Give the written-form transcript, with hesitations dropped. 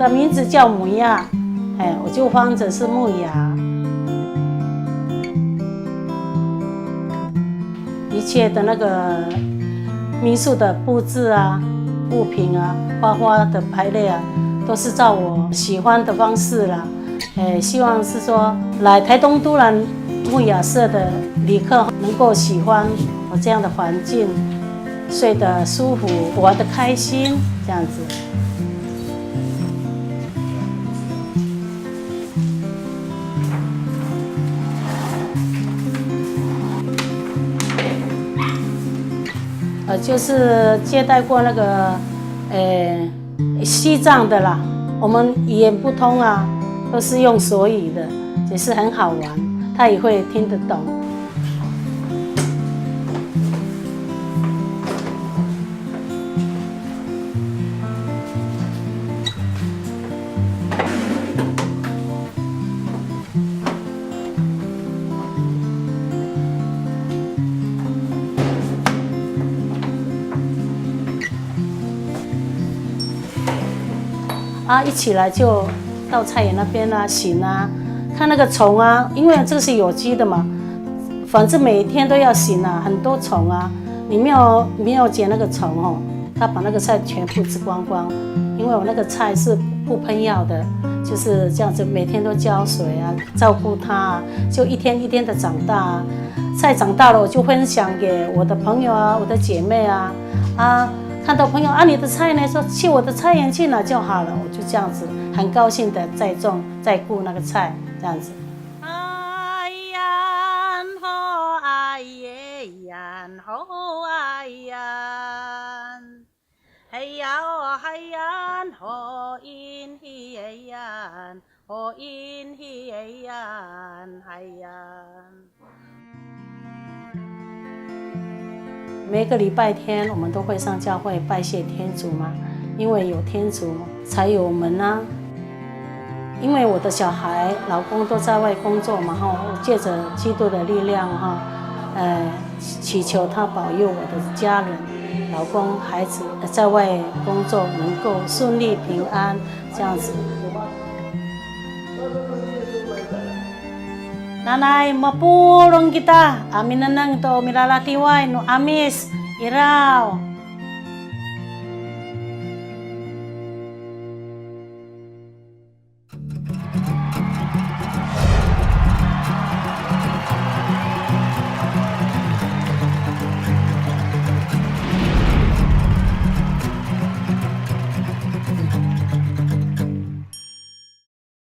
的名字叫母亚，我就放着是木雅。一切的那个民宿的布置啊、物品啊、花的排列啊，都是照我喜欢的方式啦。希望是说来台东都兰木雅社的旅客能够喜欢我这样的环境，睡得舒服，玩得开心，这样子。就是接待过那个西藏的啦，我们语言不通啊，都是用手语的，也是很好玩，他也会听得懂。一起来就到菜园那边啊，醒啊，看那个虫啊，因为这个是有机的嘛，反正每天都要醒啊，很多虫啊，你没有捡那个虫哦，它把那个菜全部吃光光。因为我那个菜是不喷药的，就是这样子，每天都浇水啊，照顾它啊，就一天一天的长大啊。菜长大了，我就分享给我的朋友啊，我的姐妹啊，看到朋友你的菜呢，说去我的菜园去拿就好了，我就这样子很高兴的在种在顾那个菜，这样子。哎呀吼哎耶呀吼哎呀，嘿呀哦嘿呀吼因嘿呀吼因嘿呀嘿呀。每个礼拜天我们都会上教会拜谢天主嘛，因为有天主才有我们啊。因为我的小孩、老公都在外工作嘛，我借着基督的力量祈求他保佑我的家人、老公、孩子在外工作能够顺利平安，这样子。Nanay, mapulong kita. Amin na nang to milalatiway no amis, iraw.